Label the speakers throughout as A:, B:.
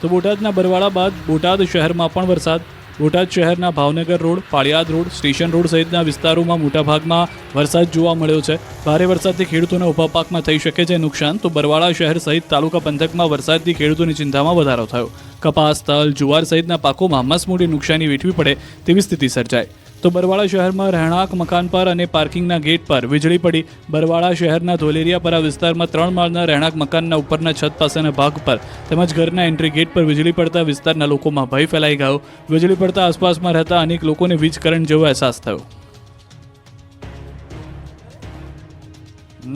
A: તો બોટાદના બરવાળા બાદ બોટાદ શહેરમાં પણ વરસાદ. બોટાદ શહેરના Bhavnagar road, Paliyad road, station road સહિતના વિસ્તારોમાં મોટાભાગમાં વરસાદ જોવા મળ્યો છે. ભારે વરસાદથી ખેડૂતોના ઊભા પાકમાં થઈ શકે છે નુકસાન. તો બરવાળા શહેર સહિત તાલુકા પંથકમાં વરસાદથી ખેડૂતોની ચિંતામાં વધારો થયો. કપાસ, તલ, જુવાર સહિતના પાકોમાં મસમોટી નુકસાની વેઠવી પડે તેવી સ્થિતિ સર્જાઈ. તો બરવાળા શહેરમાં રહેણાંક મકાન પર અને પાર્કિંગના ગેટ પર વીજળી પડી. બરવાળા શહેરના ધોલેરિયાપરા વિસ્તારમાં 3 માળના રહેણાંક મકાનના ઉપરના છત પાસેના ભાગ પર તેમજ ઘરના એન્ટ્રી ગેટ પર વીજળી પડતા વિસ્તારના લોકોમાં ભય ફેલાઈ ગયો. વીજળી પડતા આસપાસમાં રહેતા અનેક લોકોને વીજ કરંટ જેવો અહેસાસ થયો.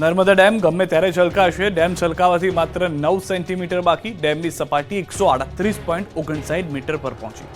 A: નર્મદા ડેમ ગમે ત્યારે છલકાશે. ડેમ છલકાવાથી માત્ર 9 સેન્ટીમીટર બાકી. ડેમની સપાટી 138.59 મીટર પર પહોંચી.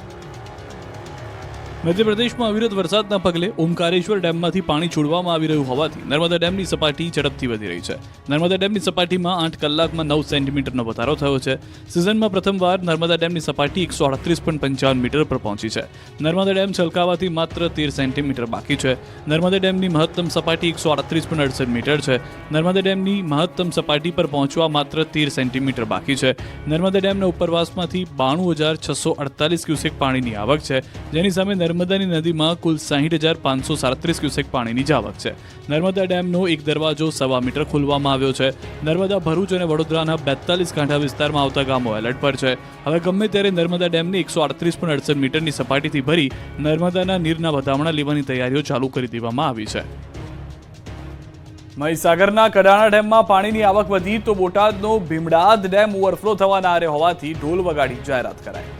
A: મધ્યપ્રદેશમાં અવિરત વરસાદના પગલે ઓમકારેશ્વર ડેમમાંથી પાણી છોડવામાં આવી રહ્યું હોવાથી નર્મદા ડેમની સપાટી ઝડપથી વધી રહી છે. નર્મદા ડેમની સપાટીમાં 8 કલાકમાં 9 સેન્ટીમીટરનો વધારો થયો છે. સિઝનમાં પ્રથમવાર નર્મદા ડેમની સપાટી 138.55 મીટર પર પહોંચી છે. નર્મદા ડેમ છલકાવાથી માત્ર 13 સેન્ટીમીટર બાકી છે. નર્મદા ડેમની મહત્તમ સપાટી 138.68 મીટર છે. નર્મદા ડેમની મહત્તમ સપાટી પર પહોંચવા માત્ર 13 સેન્ટીમીટર બાકી છે. નર્મદા ડેમના ઉપરવાસમાંથી 92,648 ક્યુસેક પાણીની આવક છે, જેની સામે નર્મદાની નદીમાં કુલ 60,537 ક્યુસેક પાણીની આવક છે. નર્મદા ડેમનો એક દરવાજો 1.25 મીટર ખોલવામાં આવ્યો છે. નર્મદા, ભરૂચ અને વડોદરાના 42 કાંઠા વિસ્તારમાં આવતા ગામો એલર્ટ પર છે. હવે ગમે ત્યારે નર્મદા ડેમને 138.68 મીટરની સપાટીથી ભરી નર્મદાના નીરના વધામણા લેવાની તૈયારીઓ ચાલુ કરી દેવામાં આવી છે. મહીસાગરના કડાણા ડેમમાં પાણીની આવક વધી તો બોટાદનો ભીમડાદ ડેમ ઓવરફ્લો થવાના આરે હોવાથી ઢોલ વગાડી જાહેરાત કરાઈ.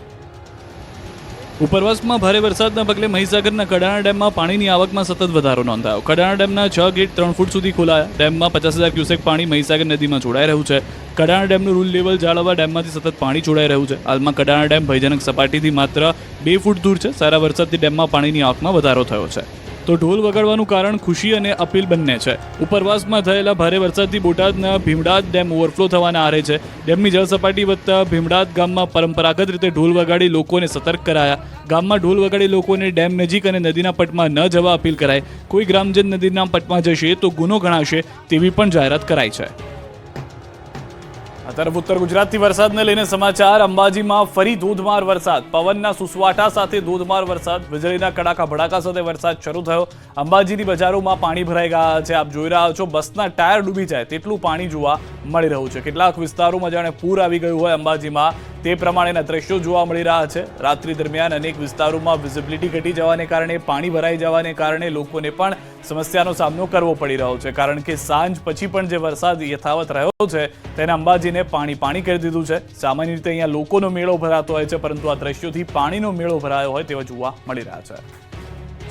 A: ઉપરવાસમાં ભારે વરસાદના પગલે મહીસાગરના કડાણા ડેમમાં પાણીની આવકમાં સતત વધારો નોંધાયો. કડાણા ડેમના 6 ગેટ 3 ફૂટ સુધી ખોલાયા. ડેમમાં 50,000 ક્યુસેક પાણી મહીસાગર નદીમાં છોડાઈ રહ્યું છે. કડાણા ડેમનું રૂલ લેવલ જાળવવા ડેમમાંથી સતત પાણી છોડાઈ રહ્યું છે. હાલમાં કડાણા ડેમ ભયજનક સપાટીથી માત્ર 2 ફૂટ દૂર છે. સારા વરસાદથી ડેમમાં પાણીની આવકમાં વધારો થયો છે. તો ઢોલ વગાડવાનું કારણ ખુશી અને અપીલ બંને છે. ઉપરવાસમાં થયેલા ભારે વરસાદથી બોટાદના ભીમડાદ ડેમ ઓવરફ્લો થવાના આરે છે. ડેમની જળ સપાટી વધતા ભીમડાદ ગામમાં પરંપરાગત રીતે ઢોલ વગાડી લોકોને સતર્ક કરાયા. ગામમાં ઢોલ વગાડી લોકોને ડેમ નજીક અને નદીના પટમાં ન જવા અપીલ કરાઈ. કોઈ ગ્રામજન નદીના પટમાં જશે તો ગુનો ગણાશે તેવી પણ જાહેરાત કરાઈ છે. આ તરફ ઉત્તર ગુજરાતથી વરસાદને લઈને સમાચાર. અંબાજીમાં ફરી ધોધમાર વરસાદ. પવનના સુસવાટા સાથે ધોધમાર વરસાદ. વીજળીના કડાકા ભડાકા સાથે વરસાદ શરૂ થયો. અંબાજીની બજારોમાં પાણી ભરાઈ ગયા છે. આપ જોઈ રહ્યા છો, બસના ટાયર ડૂબી જાય તેટલું પાણી જોવા મળી રહ્યું છે. કેટલાક વિસ્તારોમાં જાણે પૂર આવી ગયું હોય અંબાજીમાં તે પ્રમાણેના દ્રશ્યો જોવા મળી રહ્યા છે. રાત્રિ દરમિયાન અનેક વિસ્તારોમાં વિઝિબિલિટી ઘટી જવાને કારણે, પાણી ભરાઈ જવાને કારણે લોકોને પણ સમસ્યાનો સામનો કરવો પડી રહ્યો છે. કારણ કે સાંજ પછી પણ જે વરસાદ યથાવત રહ્યો છે તેને અંબાજીને પાણી કરી દીધું છે. સામાન્ય રીતે અહીંયા લોકોનો મેળો ભરાતો હોય છે, પરંતુ આ દ્રશ્યોથી પાણીનો મેળો ભરાયો હોય તેવા જોવા મળી રહ્યા છે.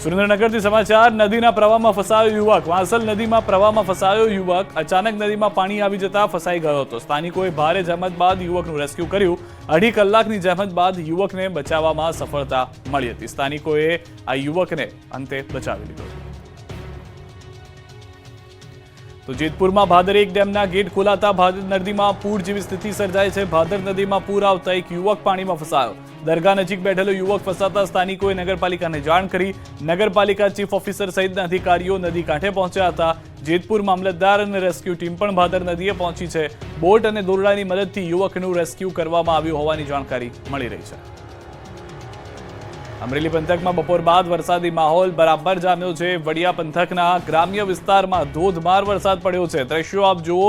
A: સુરેન્દ્રનગરથી સમાચાર. નદીના પ્રવાહમાં ફસાયો યુવક. વાંસલ નદીમાં પ્રવાહમાં ફસાયો યુવક. અચાનક નદીમાં પાણી આવી જતા ફસાઈ ગયો હતો. સ્થાનિકોએ ભારે જહેમત બાદ યુવકનું રેસ્ક્યુ કર્યું. 2.5 કલાકની જહેમત બાદ યુવકને બચાવવામાં સફળતા મળી હતી. સ્થાનિકોએ આ યુવકને અંતે બચાવી લીધો. તો જેતપુરમાં ભાદર 1 ડેમના ગેટ ખોલાતા ભાદર નદીમાં પૂર જેવી સ્થિતિ સર્જાય છે. ભાદર નદીમાં પૂર આવતા એક યુવક પાણીમાં ફસાયો. દરગાહ નજીક બેઠેલો યુવક ફસાતા સ્થાનિકોએ નગરપાલિકાને જાણ કરી. નગરપાલિકા ચીફ ઓફિસર સહિતના અધિકારીઓ નદી કાંઠે પહોંચ્યા હતા. જેતપુર મામલતદાર અને રેસ્ક્યુ ટીમ પણ ભાદર નદીએ પહોંચી છે. બોટ અને દોરડાની મદદથી યુવકનું રેસ્ક્યુ કરવામાં આવ્યું હોવાની જાણકારી મળી રહી છે. અમરેલી પંથકમાં બપોર બાદ વરસાદી માહોલ બરાબર જામ્યો છે. વડિયા પંથકના ગ્રામ્ય વિસ્તારમાં ધોધમાર વરસાદ પડ્યો છે. દ્રશ્યો આપ જુઓ.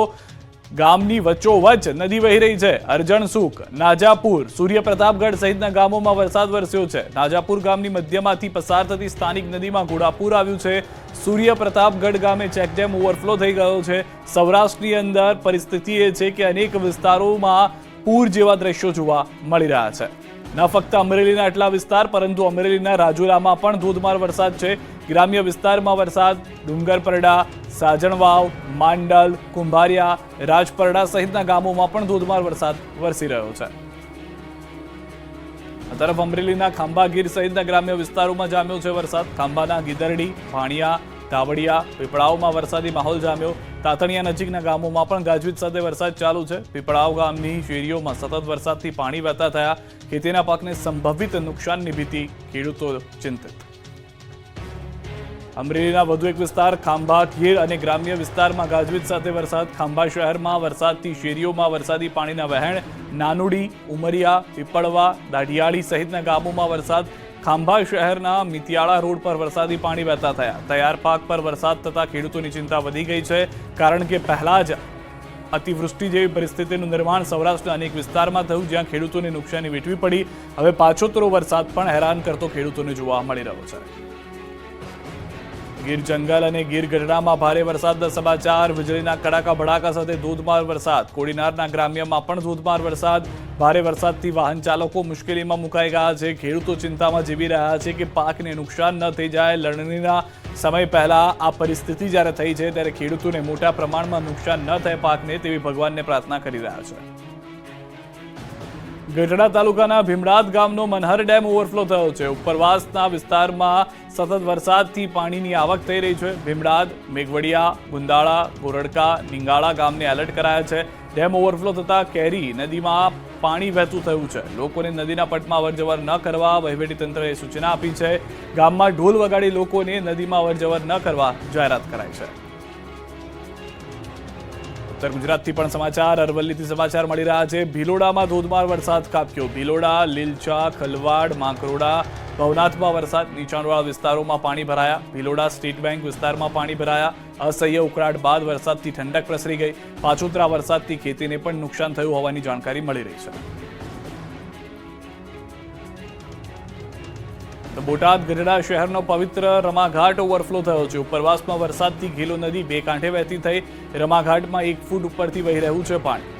A: ગામની વચ્ચોવચ્ચ નદી વહી રહી છે. અરજણસુખ, નાજાપુર, સૂર્યપ્રતાપગઢ સહિતના ગામોમાં વરસાદ વરસ્યો છે. નાજાપુર ગામની મધ્યમાંથી પસાર થતી સ્થાનિક નદીમાં ઘોડાપુર આવ્યું છે. સૂર્યપ્રતાપગઢ ગામે ચેકડેમ ઓવરફ્લો થઈ ગયો છે. સૌરાષ્ટ્રની અંદર પરિસ્થિતિ એ છે કે અનેક વિસ્તારોમાં પૂર જેવા દ્રશ્યો જોવા મળી રહ્યા છે. ન ફક્ત અમરેલીના આટલા વિસ્તાર, પરંતુ અમરેલીના રાજુલામાં પણ ધોધમાર વરસાદ છે. ગ્રામ્ય વિસ્તારમાં વરસાદ. ડુંગરપરડા, સાજણવાવ, માંડલ, કુંભારિયા, રાજપરડા સહિતના ગામોમાં પણ ધોધમાર વરસાદ વરસી રહ્યો છે. આ તરફ અમરેલીના ખાંભા ગીર સહિતના ગ્રામ્ય વિસ્તારોમાં જામ્યો છે વરસાદ. ખાંભાના ગીદરડી, ભાણિયા, ધાવડિયા, પીપળાવમાં વરસાદી માહોલ જામ્યો. તાતણિયા નજીકના ગામોમાં પણ ગાજવીજ સાથે વરસાદ ચાલુ છે. પીપળાવ ગામની શેરીઓમાં સતત વરસાદથી પાણી વહેતા થયા. ખેતીના પાકને સંભવિત નુકસાનની ભીતિ, ખેડૂતો ચિંતિત. અમરેલીના વધુ એક વિસ્તાર ખાંભા ગીર અને ગ્રામ્ય વિસ્તારમાં ગાજવીજ સાથે વરસાદ. ખાંભા શહેરમાં વરસાદથી શેરીઓમાં વરસાદી પાણીના વહેણ. નાનુડી, ઉમરિયા, પીપળવા, દાઢિયાળી સહિતના ગામોમાં વરસાદ. ખાંભા શહેરના મિતિયાળા રોડ પર વરસાદી પાણી વહેતા થયા. તૈયાર પાક પર વરસાદ થતાં ખેડૂતોની ચિંતા વધી ગઈ છે, કારણ કે પહેલા જ અતિવૃષ્ટિ જેવી પરિસ્થિતિનું નિર્માણ સૌરાષ્ટ્રના અનેક વિસ્તારમાં થયું, જ્યાં ખેડૂતોને નુકસાની વેઠવી પડી. હવે પાછોતરો વરસાદ પણ હેરાન કરતો ખેડૂતોને જોવા મળી રહ્યો છે. ગીર જંગલ અને ગીર ગઢડામાં ભારે વરસાદના સમાચાર. વીજળીના કડાકા ભડાકા સાથે ધોધમાર વરસાદ. કોડીનારના ગ્રામ્યમાં પણ ધોધમાર વરસાદ. ભારે વરસાદથી વાહન ચાલકો મુશ્કેલીમાં મુકાઈ ગયા છે. ખેડૂતો ચિંતામાં જીવી રહ્યા છે કે પાકને નુકસાન ન થઈ જાય. લણણીના સમય પહેલા આ પરિસ્થિતિ જ્યારે થઈ છે, ત્યારે ખેડૂતોને મોટા પ્રમાણમાં નુકસાન ન થાય પાકને, તેવી ભગવાનને પ્રાર્થના કરી રહ્યા છે. ગઢડા તાલુકાના ભીમડાદ ગામનો મનહર ડેમ ઓવરફ્લો થયો છે. ઉપરવાસના વિસ્તારમાં સતત વરસાદથી પાણીની આવક થઈ રહી છે. ભીમડાદ, મેઘવડિયા, ગુંદાળા, ગોરડકા, નિંગાળા ગામને એલર્ટ કરાયા છે. ડેમ ઓવરફ્લો થતાં કેરી નદીમાં પાણી વહેતું થયું છે. લોકોને નદીના પટમાં અવરજવર ન કરવા વહીવટીતંત્રએ સૂચના આપી છે. ગામમાં ઢોલ વગાડી લોકોને નદીમાં અવરજવર ન કરવા જાહેરાત કરાઈ છે. ઉત્તર ગુજરાતથી પણ સમાચાર. અરવલ્લીથી સમાચાર મળી રહ્યા છે. ભિલોડામાં ધોધમાર વરસાદ ખાબક્યો. ભિલોડા, લીલચા, ખલવાડ, માંકરોડા, ભવનાથમાં વરસાદ. નીચાણવાળા વિસ્તારોમાં પાણી ભરાયા. ભિલોડા સ્ટેટ બેંક વિસ્તારમાં પાણી ભરાયા. અસહ્ય ઉકળાટ બાદ વરસાદથી ઠંડક પ્રસરી ગઈ. પાછોતરા વરસાદથી ખેતીને પણ નુકસાન થયું હોવાની જાણકારી મળી રહી છે. બોટાદ ગઢડા શહેરનો પવિત્ર રમાઘાટ ઓવરફ્લો થયો છે. ઉપરવાસમાં વરસાદથી ઘેલો નદી બે કાંઠે વહેતી થઈ. રમાઘાટમાં 1 ફૂટ ઉપરથી વહી રહ્યું છે પાણી.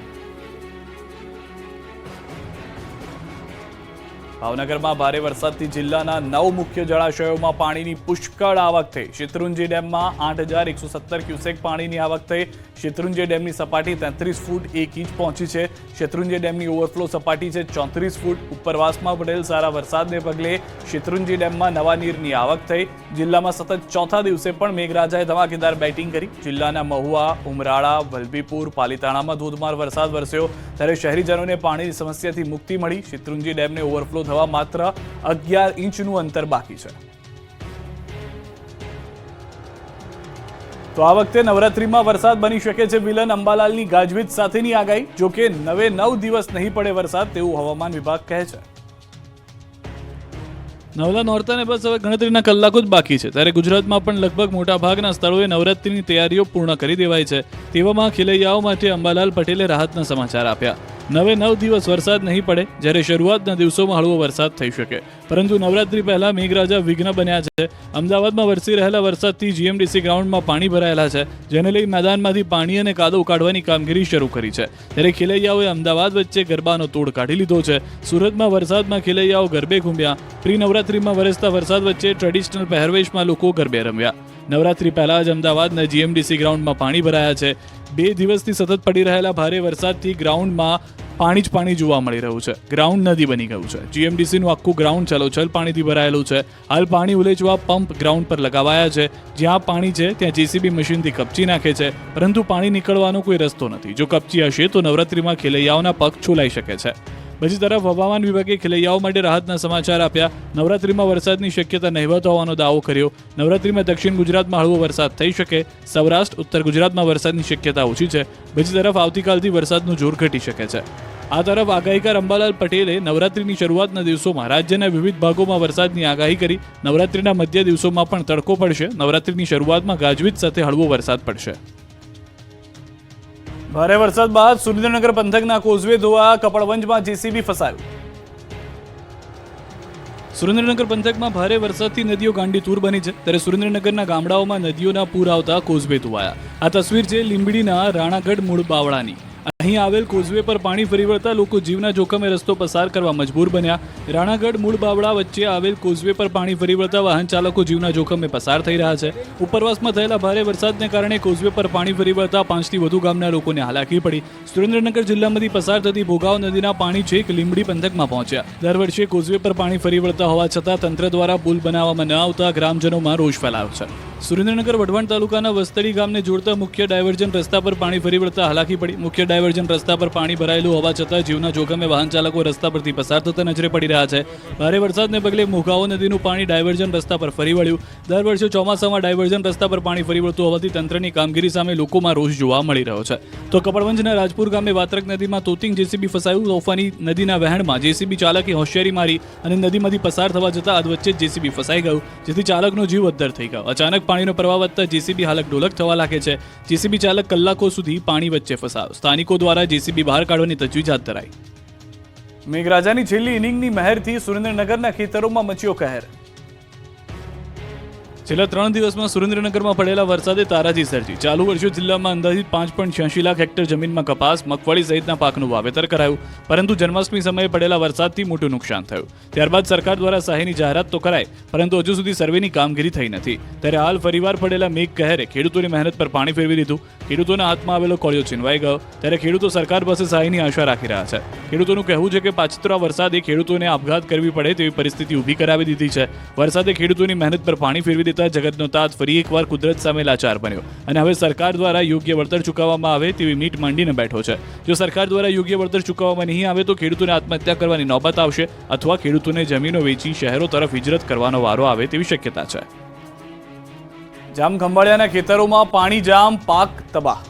A: ભાવનગરમાં ભારે વરસાદથી જિલ્લાના 9 મુખ્ય જળાશયોમાં પાણીની પુષ્કળ આવક થઈ. શેત્રુંજી ડેમમાં 8,117 ક્યુસેક પાણીની આવક થઈ. શેત્રુંજી ડેમની સપાટી 33 ફૂટ 1 ઇંચ પહોંચી છે. શેત્રુંજી ડેમની ઓવરફ્લો સપાટી છે 34 ફૂટ. ઉપરવાસમાં પડેલ સારા વરસાદને પગલે શેત્રુંજી ડેમમાં નવા નીરની આવક થઈ. જિલ્લામાં સતત ચોથા દિવસે પણ મેઘરાજાએ ધમાકેદાર બેટિંગ કરી. જિલ્લાના મહુવા, ઉમરાળા, વલભીપુર, પાલિતાણામાં ધોધમાર વરસાદ વરસ્યો, ત્યારે શહેરીજનોને પાણીની સમસ્યાથી મુક્તિ મળી. શેત્રુંજી ડેમને ઓવરફ્લો થવા માત્ર 11 ઇંચનું અંતર બાકી છે. તો આ વખતે નવરાત્રીમાં વરસાદ બની શકે છે વિલન. અંબાલાલની ગાજવીજ સાથેની આગાહી. જોકે 9 દિવસ નહીં પડે વરસાદ, તેવું હવામાન વિભાગ કહે છે. નવલા નોરતાને બસ હવે ગણતરીના કલાકો જ બાકી છે, ત્યારે ગુજરાતમાં પણ લગભગ મોટાભાગના સ્થળોએ નવરાત્રીની તૈયારીઓ પૂર્ણ કરી દેવાઈ છે. તેવામાં ખેલૈયાઓ માટે અંબાલાલ પટેલે રાહતના સમાચાર આપ્યા. 9 દિવસ વરસાદ નહીં પડે, જ્યારે શરૂઆતના દિવસોમાં હળવો વરસાદ થઈ શકે, પરંતુ નવરાત્રી પહેલા મેઘરાજા વિઘ્ન બન્યા છે. અમદાવાદમાં વરસી રહેલા વરસાદથી જીએમડીસી ગ્રાઉન્ડમાં પાણી ભરાયેલા છે, જેને લઈ મેદાનમાંથી પાણી અને કાદવ કાઢવાની કામગીરી શરૂ કરી છે. ત્યારે ખેલૈયાઓએ અમદાવાદ વચ્ચે ગરબાનો તોડ કાઢી લીધો છે. સુરતમાં વરસાદમાં ખેલૈયાઓ ગરબે ઘૂમ્યા. પ્રી નવરાત્રીમાં વરસતા વરસાદ વચ્ચે ટ્રેડિશનલ પહેરવેશમાં લોકો ગરબે રમ્યા. નવરાત્રી પહેલા જ અમદાવાદના જીએમડીસી ગ્રાઉન્ડમાં પાણી ભરાયા છે. 2 દિવસથી સતત પડી રહેલા ભારે વરસાદથી ગ્રાઉન્ડમાં પાણી જ પાણી જોવા મળી રહ્યું છે. ગ્રાઉન્ડ નદી બની ગયું છે. જીએમડીસીનું આખું ગ્રાઉન્ડ છલોછલ પાણીથી ભરાયેલું છે. હાલ પાણી ઉલેચવા પંપ ગ્રાઉન્ડ પર લગાવાયા છે. જ્યાં પાણી છે ત્યાં જેસીબી મશીનથી કપચી નાખે છે, પરંતુ પાણી નીકળવાનો કોઈ રસ્તો નથી. જો કપચી હશે તો નવરાત્રીમાં ખેલૈયાઓના પગ છોલાઈ શકે છે. બીજી તરફ હવામાન વિભાગે ખેલૈયાઓ માટે રાહતના સમાચાર આપ્યા. નવરાત્રીમાં વરસાદની શક્યતા નહિવત હોવાનો દાવો કર્યો. નવરાત્રીમાં દક્ષિણ ગુજરાતમાં હળવો વરસાદ થઈ શકે. સૌરાષ્ટ્ર, ઉત્તર ગુજરાતમાં વરસાદની શક્યતા ઓછી છે. બીજી તરફ આવતીકાલથી વરસાદનું જોર ઘટી શકે છે. આ તરફ આગાહીકાર અંબાલાલ પટેલે નવરાત્રીની શરૂઆતના દિવસોમાં રાજ્યના વિવિધ ભાગોમાં વરસાદની આગાહી કરી. નવરાત્રીના મધ્ય દિવસોમાં પણ તડકો પડશે. નવરાત્રીની શરૂઆતમાં ગાજવીજ સાથે હળવો વરસાદ પડશે. ભારે વરસાદ બાદ સુરેન્દ્રનગર પંથકના કોઝવે ધોવા. કપડવંજમાં જેસીબી ફસાયું. સુરેન્દ્રનગર પંથકમાં ભારે વરસાદથી નદીઓ ગાંડીતુર બની છે, ત્યારે સુરેન્દ્રનગરના ગામડાઓમાં નદીઓના પૂર આવતા કોઝવે ધોવાયા. આ તસવીર છે લીંબડીના રાણાગઢ મૂળ બાવળાની. અહીં આવેલ કોઝવે પર પાણી ફરી વળતા લોકો જીવના જોખમે રસ્તો પસાર કરવા મજબૂર બન્યા. રાણાગઢ મૂળ બાવળા વચ્ચે આવેલ કોઝવે પર પાણી ફરી વળતા વાહન ચાલકો જીવના જોખમે પસાર થઈ રહ્યા છે. ઉપરવાસમાં થયેલા ભારે વરસાદને કારણે કોઝવે પર પાણી ફરી વળતા 5થી વધુ ગામના લોકોને હાલાકી પડી. સુરેન્દ્રનગર જિલ્લામાંથી પસાર થતી ભોગાવ નદીના પાણી છેક લીંબડી પંથકમાં પહોંચ્યા. દર વર્ષે કોઝવે પર પાણી ફરી વળતા હોવા છતાં તંત્ર દ્વારા પુલ બનાવવામાં ન આવતા ગ્રામજનોમાં રોષ ફેલાયો છે. સુરેન્દ્રનગર વઢવાણ તાલુકાના વસ્તડી ગામને જોડતા મુખ્ય ડાયવર્ઝન રસ્તા પર પાણી ફરી વળતા હાલાકી પડી. મુખ્ય ડાયવર્ઝન રસ્તા પર પાણી ભરાયેલું હોવા છતાં જીવના જોખમે વાહન ચાલકો રસ્તા પરથી પસાર થતા નજરે પડી રહ્યા છે. ભારે વરસાદને પગલે મોઘાઓ નદીનું પાણી ડાયવર્ઝન રસ્તા પર ફરી વળ્યું. દર વર્ષે ચોમાસામાં ડાયવર્ઝન રસ્તા પર પાણી ફરી વળતું હોવાથી તંત્રની કામગીરી સામે લોકોમાં રોષ જોવા મળી રહ્યો છે. તો કપડવંજના રાજપુર ગામે વાત્રક નદીમાં તોતિંગ જેસીબી ફસાયું. તોફાની નદીના વહેણમાં જેસીબી ચાલકે હોશિયારી મારી અને નદીમાંથી પસાર થવા જતાં અધવચ્ચે જેસીબી ફસાઈ ગયું, જેથી ચાલકનો જીવ અદ્ધર થઈ ગયો. અચાનક પાણીનો પ્રવાહ વધતા જેસીબી હાલક ડોલક થવા લાગે છે. જેસીબી ચાલક કલાકો સુધી પાણી વચ્ચે ફસાયો. સ્થાનિકો દ્વારા જેસીબી બહાર કાઢવાની તજવીજ હાથ ધરાઈ. મેઘરાજાની છેલ્લી ઇનિંગની મહેરથી સુરેન્દ્રનગરના ખેતરોમાં મચ્યો કહેર. છેલ્લા 3 દિવસમાં સુરેન્દ્રનગરમાં પડેલા વરસાદે તારાજી સર્જી. ચાલુ વર્ષે જિલ્લામાં અંદાજિત 5.86 લાખ હેક્ટર જમીનમાં કપાસ, મગફળી સહિતના પાકનું વાવેતર કરાયું, પરંતુ જન્માષ્ટમી સમયે પડેલા વરસાદથી મોટું નુકસાન થયું. ત્યારબાદ સરકાર દ્વારા સહાયની જાહેરાત તો કરાઈ, પરંતુ હજુ સુધી સર્વેની કામગીરી થઈ નથી. ત્યારે હાલ ફરીવાર પડેલા મેઘ કહેરે ખેડૂતોની મહેનત પર પાણી ફેરવી દીધું. ખેડૂતોના હાથમાં આવેલો કોળિયો છીનવાઈ ગયો. ત્યારે ખેડૂતો સરકાર પાસે સહાયની આશા રાખી રહ્યા છે. ખેડૂતોનું કહેવું છે કે પાછતરા વરસાદે ખેડૂતોને આપઘાત કરવી પડે તેવી પરિસ્થિતિ ઊભી કરાવી દીધી છે. વરસાદે ખેડૂતોની મહેનત પર પાણી ફેરવી જગતનો તાત ફરી એકવાર કુદરત સામે લાચાર બન્યો અને હવે સરકાર દ્વારા યોગ્ય વળતર ચૂકવવામાં આવે તેવી મીટ માંડીને બેઠો છે. જો સરકાર દ્વારા યોગ્ય વળતર ચૂકવવામાં નહીં આવે તો ખેડૂતોને આત્મહત્યા કરવાની નોબત આવશે અથવા ખેડૂતોને જમીનો વેચી શહેરો તરફ હિજરત કરવાનો વારો આવે તેવી શક્યતા છે. જામખંભાળિયાના ખેતરોમાં પાણી જામ, પાક તબાહ.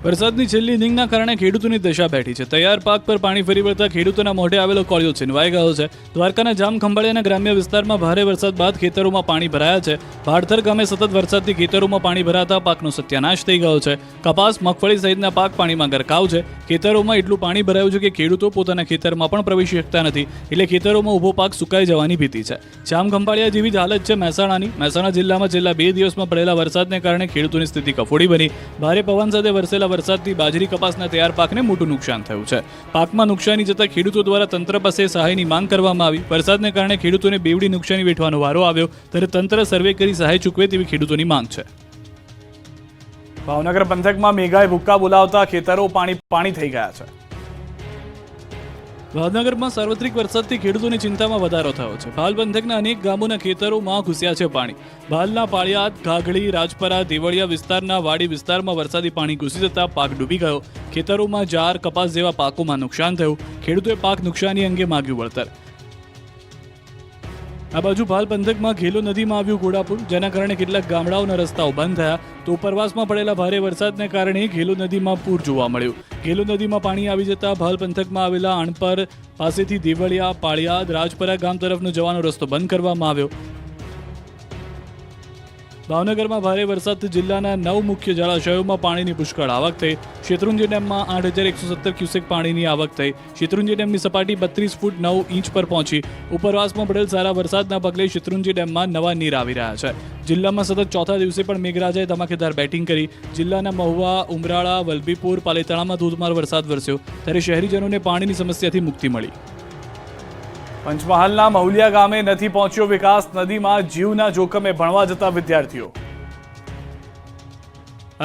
A: વરસાદની છેલ્લી ઇનિંગના કારણે ખેડૂતોની દશા બેઠી છે. તૈયાર પાક પર પાણી ફરી વળતા ખેડૂતોના મોઢે આવેલો કોળિયો છીનવાઈ ગયો છે. દ્વારકાના જામખંભાળિયાના ગ્રામ્ય વિસ્તારમાં ભારે વરસાદ બાદ ખેતરોમાં પાણી ભરાયા છે. ભાડથર ગામે સતત વરસાદથી ખેતરોમાં પાણી ભરાતા પાકનો સત્યાનાશ થઈ ગયો છે. કપાસ, મગફળી સહિતના પાક પાણીમાં ગરકાવ છે. ખેતરોમાં એટલું પાણી ભરાયું છે કે ખેડૂતો પોતાના ખેતરમાં પણ પ્રવેશી શકતા નથી, એટલે ખેતરોમાં ઊભો પાક સુકાઈ જવાની ભીતિ છે. જામખંભાળિયા જેવી જ હાલત છે મહેસાણાની. મહેસાણા જિલ્લામાં છેલ્લા 2 દિવસમાં પડેલા વરસાદને કારણે ખેડૂતોની સ્થિતિ કફોડી બની. ભારે પવન સાથે વરસેલા વરસાદથી બાજરી, કપાસના તૈયાર પાકને મોટું નુકસાન થયું છે. પાકમાં નુકસાની જતા ખેડૂતો દ્વારા તંત્ર પાસે સહાયની માંગ કરવામાં આવી. વરસાદને કારણે ખેડૂતોને બેવડી નુકસાની વેઠવાનો વારો આવ્યો, ત્યારે તંત્ર સર્વે કરી સહાય ચૂકવે તેવી ખેડૂતોની માંગ છે. ભાવનગર પંથકમાં મેઘાએ ભૂક્કા બોલાવતા ખેતરો પાણી થઈ ગયા છે. ભાવનગરમાં સાર્વત્રિક વરસાદથી ખેડૂતોની ચિંતામાં વધારો થયો છે. ભાલ પંથકના અનેક ગામોના ખેતરોમાં ઘૂસ્યા છે પાણી. ભાલના પાળિયાદ, ઘાઘડી, રાજપરા, દેવળિયા વિસ્તારના વાડી વિસ્તારમાં વરસાદી પાણી ઘૂસી જતા પાક ડૂબી ગયો. ખેતરોમાં જાર, કપાસ જેવા પાકોમાં નુકસાન થયું. ખેડૂતોએ પાક નુકસાની અંગે માગ્યું વળતર. આ બાજુ ભાલ પંથકમાં ઘેલો નદીમાં આવ્યું ઘોડાપુર, જેના કારણે કેટલાક ગામડાઓના રસ્તાઓ બંધ થયા. તો ઉપરવાસમાં પડેલા ભારે વરસાદને કારણે ઘેલો નદીમાં પૂર જોવા મળ્યું. ઘેલો નદીમાં પાણી આવી જતા ભાલ પંથકમાં આવેલા આણપર પાસેથી દેવળિયા, પાળિયાદ, રાજપરા ગામ તરફનો જવાનો રસ્તો બંધ કરવામાં આવ્યો. ભાવનગરમાં ભારે વરસાદથી જિલ્લાના 9 મુખ્ય જળાશયોમાં પાણીની પુષ્કળ આવક થઈ. શેત્રુંજી ડેમમાં 8,117 ક્યુસેક પાણીની આવક થઈ. શેત્રુંજી ડેમની સપાટી 32 ફૂટ 9 ઇંચ પર પહોંચી. ઉપરવાસમાં પડેલ સારા વરસાદના પગલે શેત્રુંજી ડેમમાં નવા નીર આવી રહ્યા છે. જિલ્લામાં સતત ચોથા દિવસે પણ મેઘરાજાએ ધમાકેદાર બેટિંગ કરી. જિલ્લાના મહુવા, ઉમરાળા, વલભીપુર, પાલીતાણામાં ધોધમાર વરસાદ વરસ્યો, ત્યારે શહેરીજનોને પાણીની સમસ્યાથી મુક્તિ મળી. પંચમહાલના મહુલિયા ગામે નથી પહોંચ્યો વિકાસ. નદીમાં જીવના જોખમે ભણવા જતા વિદ્યાર્થીઓ.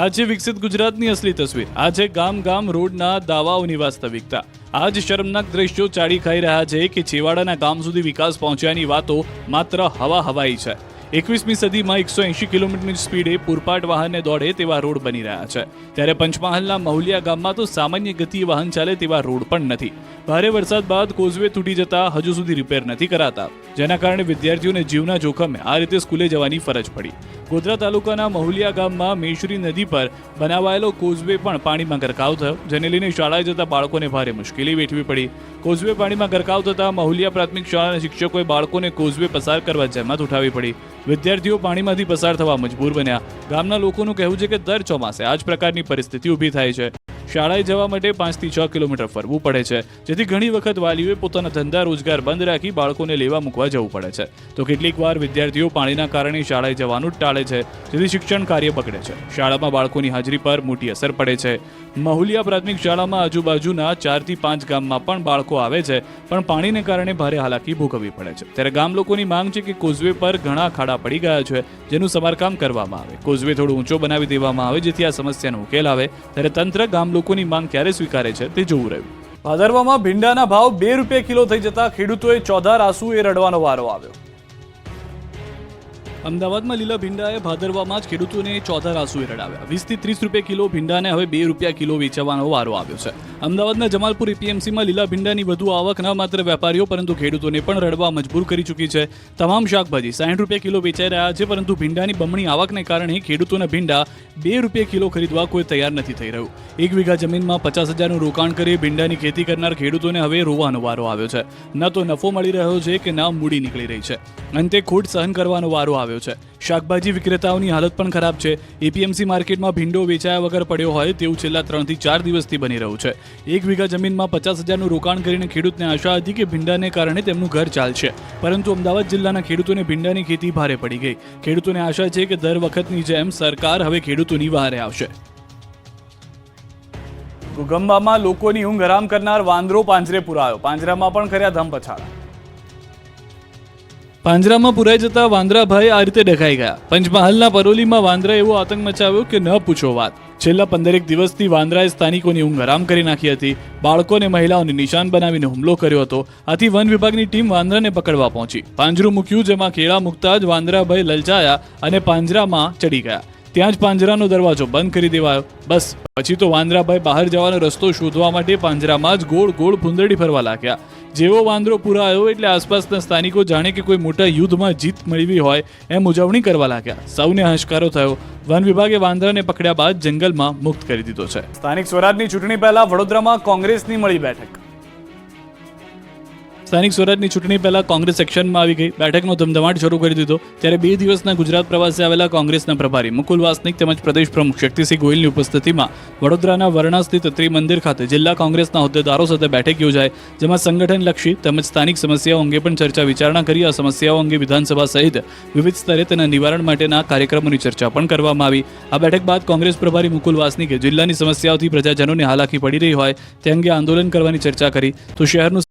A: આ છે વિકસિત ગુજરાતની અસલી તસવીર. આ છે ગામ ગામ રોડના દાવાઓની વાસ્તવિકતા. આ જ શર્મનાક દ્રશ્યો ચાડી ખાઈ રહ્યા છે કે છેવાડાના ગામ સુધી વિકાસ પહોંચ્યાની વાતો માત્ર હવાઈ છે. 21મી સદીમાં 180 કિલોમીટરની સ્પીડે પૂરપાટ વાહનને દોડે તેવા રોડ બની રહ્યા છે. ત્યારે પંચમહાલના મહુલિયા ગામમાં તો સામાન્ય ગતિએ વાહન ચાલે તેવા રોડ પણ નથી. ભારે વરસાદ બાદ કોઝવે તૂટી જતા હજુ સુધી રિપેર નથી કરાતા, જેના કારણે વિદ્યાર્થીઓને જીવના જોખમે આ રીતે સ્કૂલે જવાની ફરજ પડી. ગોધરા તાલુકાના મહુલિયા ગામમાં મેશ્રી નદી પર બનાવાયેલો કોઝવે પણ પાણીમાં ગરકાવ થયો, જેને લઈને શાળાએ જતા બાળકોને ભારે મુશ્કેલી વેઠવી પડી. કોઝવે પાણીમાં ગરકાવ થતા મહુલિયા પ્રાથમિક શાળાના શિક્ષકોએ બાળકોને કોઝવે પસાર કરવા જહેમત ઉઠાવવી પડી. વિદ્યાર્થીઓ પાણીમાંથી પસાર થવા મજબૂર બન્યા. ગામના લોકોનું કહેવું છે કે દર ચોમાસે આ જ પ્રકારની પરિસ્થિતિ ઊભી થાય છે. શાળાએ જવા માટે 5 થી 6 કિલોમીટર ફરવું પડે છે, જેથી ઘણી વખત વાલીઓએ પોતાના ધંધા રોજગાર બંધ રાખી બાળકોને લેવા મૂકવા જવું પડે છે. તો કેટલીક વાર વિદ્યાર્થીઓ પાણીના કારણે શાળાએ જવાનું જ ટાળે છે, જેથી શિક્ષણ કાર્ય બગડે છે. શાળામાં બાળકોની હાજરી પર મોટી અસર પડે છે. મહુલિયા પ્રાથમિક શાળામાં આજુબાજુના 4 થી 5 ગામમાં પણ બાળકો આવે છે, પણ પાણીને કારણે ભારે હાલાકી ભોગવવી પડે છે. ત્યારે ગામ લોકોની માંગ છે કે કોઝવે પર ઘણા ખાડા પડી ગયા છે, જેનું સમારકામ કરવામાં આવે. કોઝવે થોડો ઊંચો બનાવી દેવામાં આવે, જેથી આ સમસ્યાનો ઉકેલ આવે. ત્યારે તંત્ર ગામ લોકોની માંગ ક્યારે સ્વીકારે છે તે જોવું રહ્યું. ભાદરવામાં ભીંડાના ભાવ 2 રૂપિયા કિલો થઈ જતા ખેડૂતોએ ચોધાર આંસુએ રડવાનો વારો આવ્યો. અમદાવાદમાં લીલા ભીંડાએ ભાદરવામાં જ ખેડૂતોને ચોથા આંસુએ રડાવ્યા. 20 થી 30 રૂપિયા કિલો ભીંડાને હવે 2 રૂપિયા કિલો વેચવાનો વારો આવ્યો છે. અમદાવાદના જમાલપુર એપીએમસીમાં લીલા ભીંડાની વધુ આવક ન માત્ર વેપારીઓ પરંતુ ખેડૂતોને પણ રડવા મજબૂર કરી ચૂકી છે. તમામ શાકભાજી 60 રૂપિયા કિલો વેચાઈ રહ્યા છે, પરંતુ ભીંડાની બમણી આવકને કારણે ખેડૂતોના ભીંડા 2 રૂપિયા કિલો ખરીદવા કોઈ તૈયાર નથી થઈ રહ્યું. 1 વીઘા જમીનમાં 50,000નું રોકાણ કરી ભીંડાની ખેતી કરનાર ખેડૂતોને હવે રોવાનો વારો આવ્યો છે. ન તો નફો મળી રહ્યો છે કે ન મૂડી નીકળી રહી છે. અંતે ખોટ સહન કરવાનો વારો આવ્યો છે. શાકભાજી વિક્રેતાઓની હાલત પણ ખરાબ છે. એપીએમસી માર્કેટમાં ભીંડો વેચાયા વગર પડ્યો હોય તેવું છેલ્લા 3 થી 4 દિવસથી બની રહ્યું છે. 1 વીઘા જમીનમાં 50,000નું રોકાણ કરીને ખેડૂતને આશા હતી કે ભીંડાને કારણે તેમનું ઘર ચાલશે, પરંતુ અમદાવાદ જિલ્લાના ખેડૂતોને ભીંડાની ખેતી ભારે પડી ગઈ. ખેડૂતોને આશા છે કે દર વખતની જેમ સરકાર હવે ખેડૂતોની વહારે આવશે. ગુગંબામાં લોકોની ઊંઘ હરામ કરનાર વાંદરો પાંજરે પુરાયો. પાંજરામાં પણ કર્યા ધમપછાડા. પાંજરામાં પુરાઈ જતા વાંદરાભાઈ આ રીતે ડઘાઈ ગયા. પંચમહાલના પરોલીમાં વાંદરા એવો આતંક મચાવ્યો કે ન પૂછો વાત. છેલ્લા 15 દિવસથી વાંદરાએ સ્થાનિકોની ઊંઘ હરામ કરી નાખી હતી. બાળકોને મહિલાઓને નિશાન બનાવીને હુમલો કર્યો હતો. આથી વન વિભાગની ટીમ વાંદરાને પકડવા પહોંચી. પાંજરું મૂક્યું, જેમાં કેળા મૂકતા જ વાંદરાભાઈ લલચાયા અને પાંજરામાં ચડી ગયા. ત્યાં જ પાંજરાનો દરવાજો બંધ કરી દેવાયો. બસ પછી તો વાંદરાભાઈ બહાર જવાનો રસ્તો શોધવા માટે પાંજરામાં જ ગોળ ગોળ ભૂંદડી ફરવા લાગ્યા. જેવો વાંદરો પુરાયો એટલે આસપાસના સ્થાનિકો જાણે કે કોઈ મોટા યુદ્ધમાં જીત મેળવી હોય એમ ઉજવણી કરવા લાગ્યા. સૌને હાશકારો થયો. વન વિભાગે વાંદરાને પકડ્યા બાદ જંગલમાં મુક્ત કરી દીધો છે. સ્થાનિક સ્વરાજની ચૂંટણી પહેલા વડોદરામાં કોંગ્રેસની મળી બેઠક. સ્થાનિક સ્વરાજની ચૂંટણી પહેલા કોંગ્રેસ એક્શનમાં આવી ગઈ. બેઠકનો ધમધમાટ શરૂ કરી દીધો. ત્યારે 2 દિવસના ગુજરાત પ્રવાસે આવેલા કોંગ્રેસના પ્રભારી મુકુલ વાસનિક તેમજ પ્રદેશ પ્રમુખ શક્તિસિંહ ગોહિલની ઉપસ્થિતિમાં વડોદરાના વરણા સ્થિત ત્રિમંદિર ખાતે જિલ્લા કોંગ્રેસના હોદ્દેદારો સાથે બેઠક યોજાઈ, જેમાં સંગઠનલક્ષી તેમજ સ્થાનિક સમસ્યાઓ અંગે પણ ચર્ચા વિચારણા કરી. આ સમસ્યાઓ અંગે વિધાનસભા સહિત વિવિધ સ્તરે તેના નિવારણ માટેના કાર્યક્રમોની ચર્ચા પણ કરવામાં આવી. આ બેઠક બાદ કોંગ્રેસ પ્રભારી મુકુલ વાસનિકે જિલ્લાની સમસ્યાઓથી પ્રજાજનોને હાલાકી પડી રહી હોય તે અંગે આંદોલન કરવાની ચર્ચા કરી. તો શહેરનું